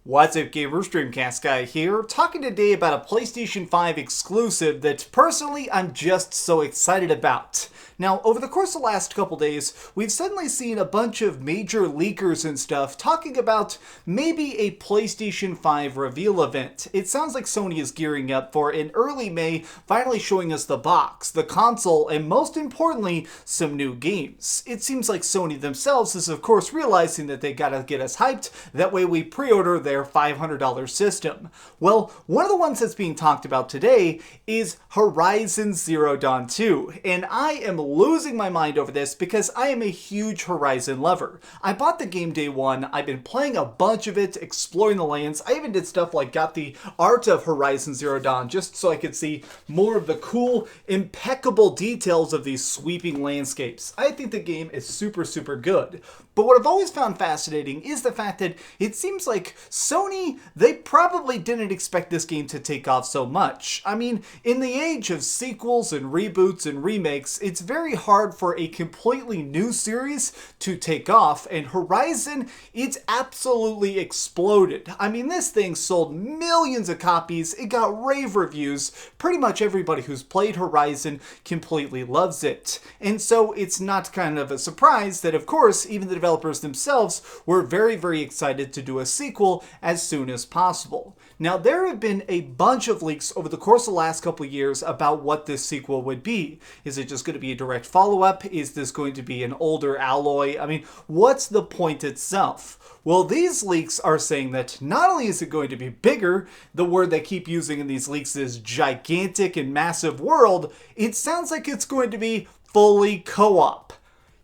What's up gamers, Dreamcastguy here, talking today about a PlayStation 5 exclusive that personally I'm just so excited about. Now, over the course of the last couple days, we've suddenly seen a bunch of major leakers and stuff talking about maybe a PlayStation 5 reveal event. It sounds like Sony is gearing up for in early May, finally showing us the box, the console, and most importantly, some new games. It seems like Sony themselves is of course realizing that they gotta get us hyped, that way we pre-order their $500 system. Well, one of the ones that's being talked about today is Horizon Zero Dawn 2, and I am losing my mind over this because I am a huge Horizon lover. I bought the game day one, I've been playing a bunch of it, exploring the lands. I even did stuff like got the art of Horizon Zero Dawn just so I could see more of the cool, impeccable details of these sweeping landscapes. I think the game is super good. But what I've always found fascinating is the fact that it seems like Sony, they probably didn't expect this game to take off so much. I mean, in the age of sequels and reboots and remakes, it's very hard for a completely new series to take off, and Horizon, it's absolutely exploded. I mean, this thing sold millions of copies, it got rave reviews, pretty much everybody who's played Horizon completely loves it. And so it's not kind of a surprise that, of course, even the developers themselves were very excited to do a sequel as soon as possible. Now, there have been a bunch of leaks over the course of the last couple of years about what this sequel would be. Is it just going to be a direct follow-up? Is this going to be an older Alloy? I mean, what's the point itself? Well, these leaks are saying that not only is it going to be bigger, the word they keep using in these leaks is gigantic and massive world, it sounds like it's going to be fully co-op.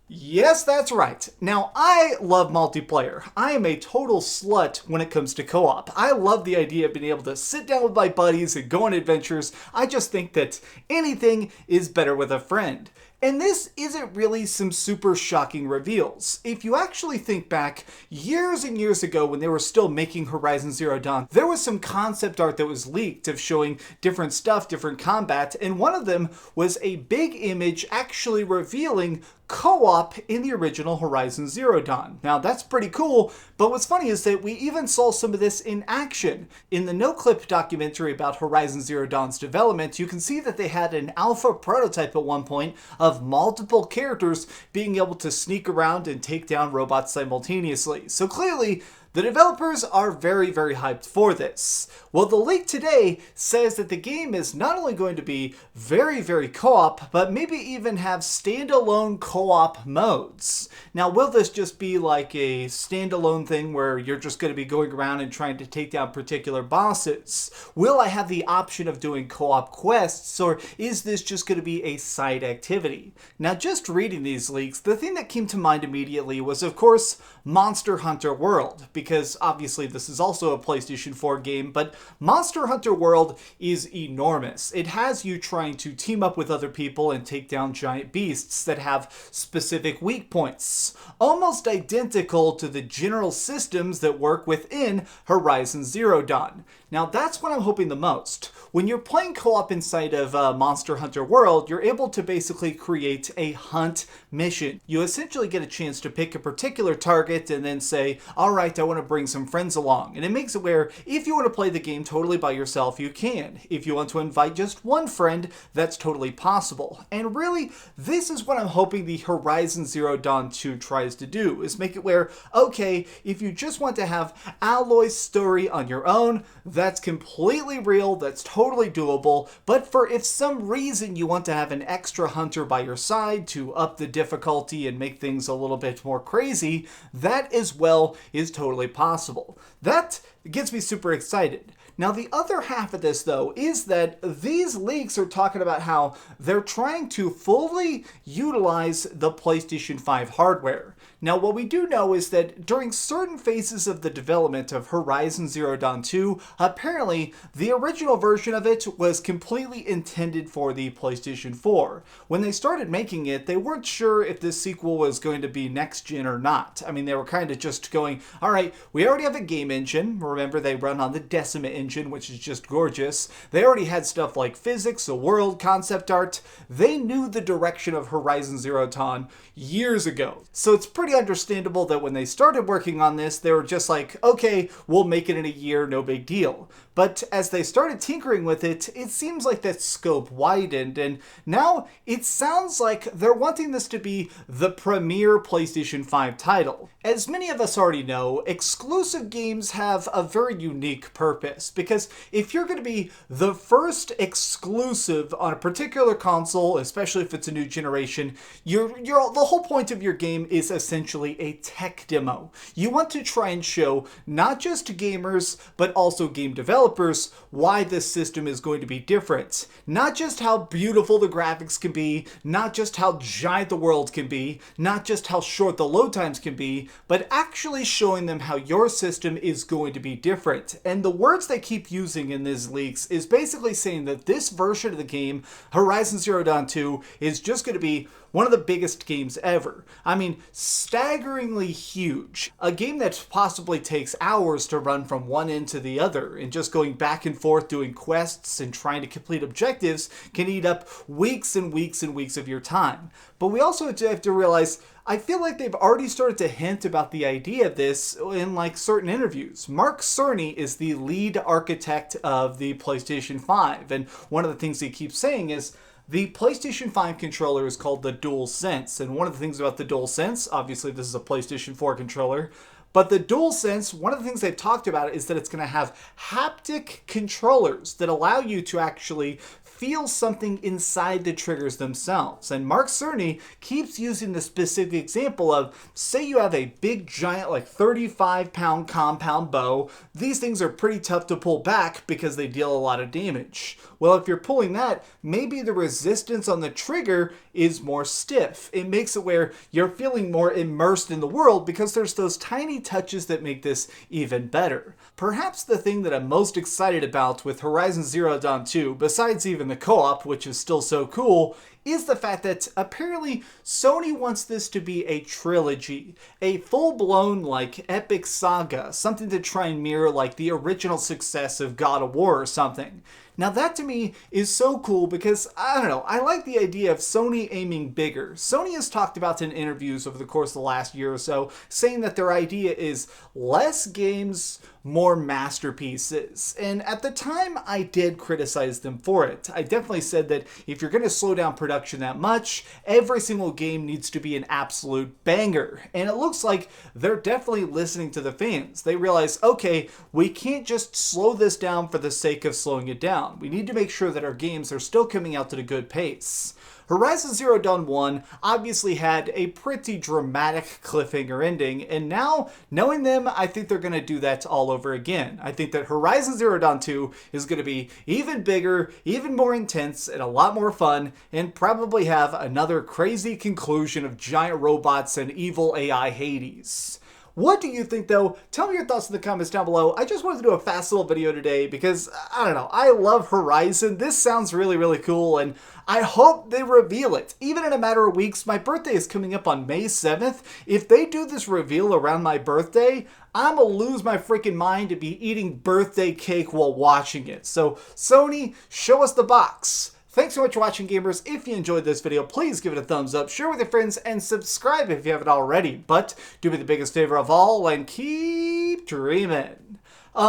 Yes, that's right. Now, I love multiplayer. I am a total slut when it comes to co-op. I love the idea of being able to sit down with my buddies and go on adventures. I just think that anything is better with a friend. And this isn't really some super shocking reveals. If you actually think back years and years ago when they were still making Horizon Zero Dawn, there was some concept art that was leaked of showing different stuff, different combat, and one of them was a big image actually revealing co-op in the original Horizon Zero Dawn. Now that's pretty cool, but what's funny is that we even saw some of this in action. In the NoClip documentary about Horizon Zero Dawn's development, you can see that they had an alpha prototype at one point of multiple characters being able to sneak around and take down robots simultaneously. So clearly, the developers are very hyped for this. Well, the leak today says that the game is not only going to be very co-op, but maybe even have standalone co-op modes. Now, will this just be like a standalone thing where you're just going to be going around and trying to take down particular bosses? Will I have the option of doing co-op quests, or is this just going to be a side activity? Now, just reading these leaks, the thing that came to mind immediately was, of course, Monster Hunter World, because obviously this is also a PlayStation 4 game, but Monster Hunter World is enormous. It has you trying to team up with other people and take down giant beasts that have specific weak points, almost identical to the general systems that work within Horizon Zero Dawn. Now that's what I'm hoping the most. When you're playing co-op inside of Monster Hunter World, you're able to basically create a hunt mission. You essentially get a chance to pick a particular target and then say, alright, I want to bring some friends along. And it makes it where if you want to play the game totally by yourself, you can. If you want to invite just one friend, that's totally possible. And really, this is what I'm hoping the Horizon Zero Dawn 2 tries to do, is make it where, okay, if you just want to have Alloy's story on your own, that's completely real, that's totally doable, but for if some reason you want to have an extra hunter by your side to up the difficulty and make things a little bit more crazy, that as well is totally possible. That gets me super excited. Now, the other half of this, though, is that these leaks are talking about how they're trying to fully utilize the PlayStation 5 hardware. Now, what we do know is that during certain phases of the development of Horizon Zero Dawn 2, apparently the original version of it was completely intended for the PlayStation 4. When they started making it, they weren't sure if this sequel was going to be next gen or not. I mean, they were kind of just going, all right, we already have a game engine. Remember, they run on the Decima engine, which is just gorgeous. They already had stuff like physics, a world, concept art. They knew the direction of Horizon Zero Dawn years ago. So it's pretty understandable that when they started working on this, they were just like, okay, we'll make it in a year, no big deal. But as they started tinkering with it, it seems like that scope widened, and now it sounds like they're wanting this to be the premier PlayStation 5 title. As many of us already know, exclusive games have a very unique purpose, because if you're going to be the first exclusive on a particular console, especially if it's a new generation, the whole point of your game is essentially a tech demo. You want to try and show not just to gamers, but also game developers why this system is going to be different. Not just how beautiful the graphics can be, not just how giant the world can be, not just how short the load times can be, but actually showing them how your system is going to be different. And the words they keep using in these leaks is basically saying that this version of the game, Horizon Zero Dawn 2, is just going to be one of the biggest games ever. I mean, staggeringly huge. A game that possibly takes hours to run from one end to the other, and just going back and forth doing quests and trying to complete objectives can eat up weeks and weeks and weeks of your time. But we also have to realize, I feel like they've already started to hint about the idea of this in like certain interviews. Mark Cerny is the lead architect of the PlayStation 5, and one of the things he keeps saying is, the PlayStation 5 controller is called the DualSense, and one of the things about the DualSense, obviously this is a PlayStation 4 controller, but the DualSense, one of the things they've talked about is that it's going to have haptic controllers that allow you to actually feel something inside the triggers themselves. And Mark Cerny keeps using the specific example of, say you have a big giant like 35-pound compound bow. These things are pretty tough to pull back because they deal a lot of damage. Well, if you're pulling that, maybe the resistance on the trigger is more stiff. It makes it where you're feeling more immersed in the world because there's those tiny touches that make this even better. Perhaps the thing that I'm most excited about with Horizon Zero Dawn 2, besides even the co-op, which is still so cool, is the fact that apparently Sony wants this to be a trilogy, a full-blown like epic saga, something to try and mirror like the original success of God of War or something. Now that to me is so cool because, I don't know, I like the idea of Sony aiming bigger. Sony has talked about in interviews over the course of the last year or so, saying that their idea is less games, more masterpieces. And at the time, I did criticize them for it. I definitely said that if you're going to slow down production that much, every single game needs to be an absolute banger. And it looks like they're definitely listening to the fans. They realize, okay, we can't just slow this down for the sake of slowing it down. We need to make sure that our games are still coming out at a good pace. Horizon Zero Dawn 1 obviously had a pretty dramatic cliffhanger ending, and now, knowing them, I think they're going to do that all over again. I think that Horizon Zero Dawn 2 is going to be even bigger, even more intense, and a lot more fun, and probably have another crazy conclusion of giant robots and evil AI Hades. What do you think, though? Tell me your thoughts in the comments down below. I just wanted to do a fast little video today because, I don't know, I love Horizon. This sounds really, really cool, and I hope they reveal it. Even in a matter of weeks, my birthday is coming up on May 7th. If they do this reveal around my birthday, I'm gonna lose my freaking mind to be eating birthday cake while watching it. So, Sony, show us the box. Thanks so much for watching, gamers. If you enjoyed this video, please give it a thumbs up, share with your friends, and subscribe if you haven't already. But do me the biggest favor of all and keep dreaming.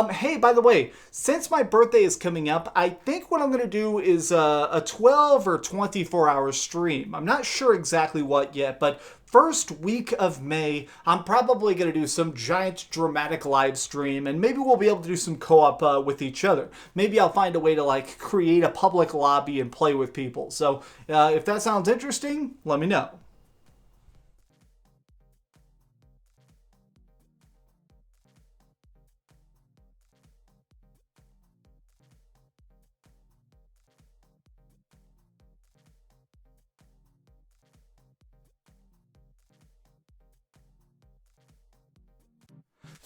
Hey, by the way, since my birthday is coming up, I think what I'm going to do is a 12 or 24 hour stream. I'm not sure exactly what yet, but first week of May, I'm probably going to do some giant dramatic live stream, and maybe we'll be able to do some co-op with each other. Maybe I'll find a way to like create a public lobby and play with people. So if that sounds interesting, let me know.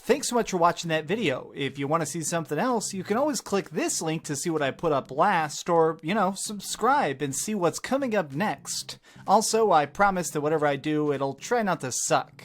Thanks so much for watching that video. If you want to see something else, you can always click this link to see what I put up last, or, subscribe and see what's coming up next. Also, I promise that whatever I do, it'll try not to suck.